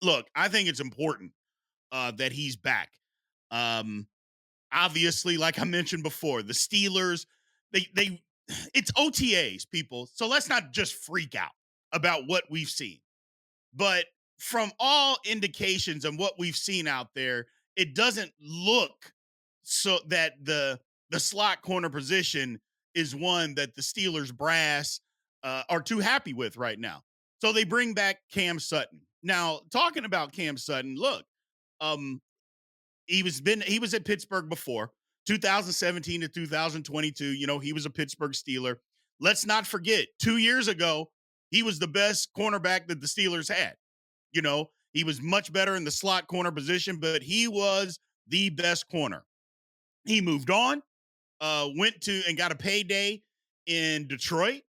Look, I think it's important that he's back. Um, Obviously, like I mentioned before, the Steelers, they it's OTAs, people. So let's not just freak out about what we've seen. But from all indications and what we've seen out there, it doesn't look so that the slot corner position is one that the Steelers brass are too happy with right now. So they bring back Cam Sutton. Now, talking about Cam Sutton, look, um, he was at Pittsburgh before 2017 to 2022. You know, he was a Pittsburgh Steeler. Let's not forget, 2 years ago, he was the best cornerback that the Steelers had. You know, he was much better in the slot corner position, but he was the best corner. He moved on, went to and got a payday in Detroit.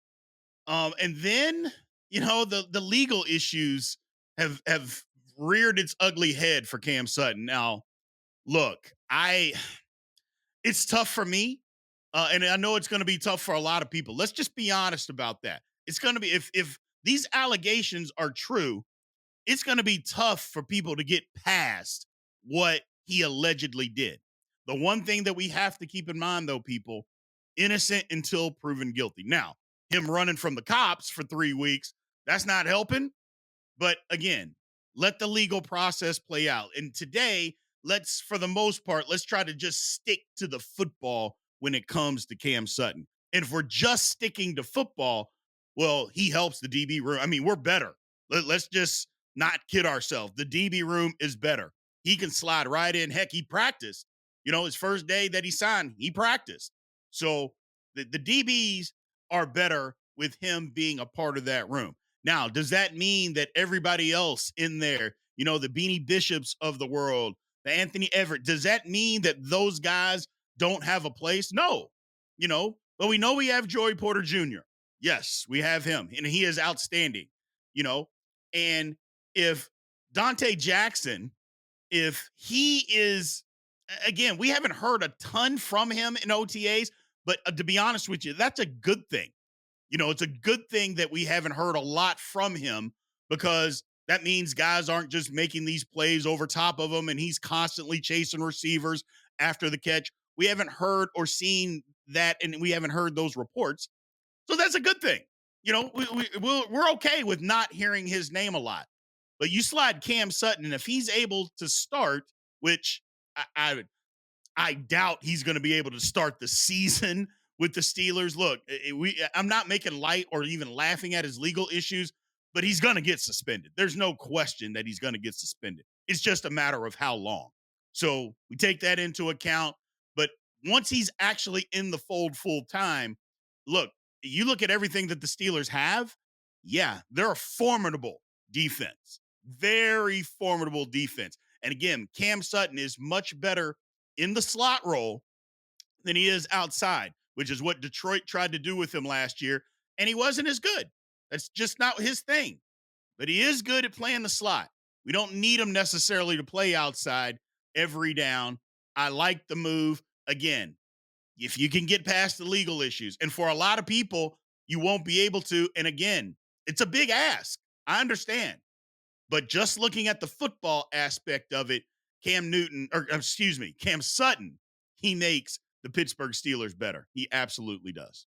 And then, the legal issues have reared its ugly head for Cam Sutton. Now, look, I it's tough for me, and I know it's going to be tough for a lot of people. Let's just be honest about that. It's going to be if these allegations are true, it's going to be tough for people to get past what he allegedly did. The one thing that we have to keep in mind, though, people, innocent until proven guilty. Now, him running from the cops for 3 weeks, that's not helping. But again, let the legal process play out. And today, for the most part, let's try to just stick to the football when it comes to Cam Sutton. And if we're just sticking to football, well, he helps the DB room. I mean, we're better. Let's just not kid ourselves. The DB room is better. He can slide right in. Heck, he practiced. His first day that he signed, he practiced. So the DBs are better with him being a part of that room. Now, does that mean that everybody else in there, the Beanie Bishops of the world, the Anthony Everett, does that mean that those guys don't have a place? No, but we know we have Joey Porter Jr. Yes, we have him, and he is outstanding, you know. And if Dante Jackson, if he is, again, we haven't heard a ton from him in OTAs, but to be honest with you, that's a good thing. It's a good thing that we haven't heard a lot from him because that means guys aren't just making these plays over top of him and he's constantly chasing receivers after the catch. We haven't heard or seen that, and we haven't heard those reports. So that's a good thing. We're okay with not hearing his name a lot. But you slide Cam Sutton, and if he's able to start, which I doubt he's going to be able to start the season with the Steelers. Look, I'm not making light or even laughing at his legal issues, but he's going to get suspended. There's no question that he's going to get suspended. It's just a matter of how long. So we take that into account. But once he's actually in the fold full time, look, you look at everything that the Steelers have. Yeah, they're a formidable defense, very formidable defense. And again, Cam Sutton is much better in the slot role than he is outside, which is what Detroit tried to do with him last year. And he wasn't as good. That's just not his thing. But he is good at playing the slot. We don't need him necessarily to play outside every down. I like the move. Again, if you can get past the legal issues, and for a lot of people, you won't be able to. And again, it's a big ask. I understand. But just looking at the football aspect of it, Cam Sutton, he makes the Pittsburgh Steelers better. He absolutely does.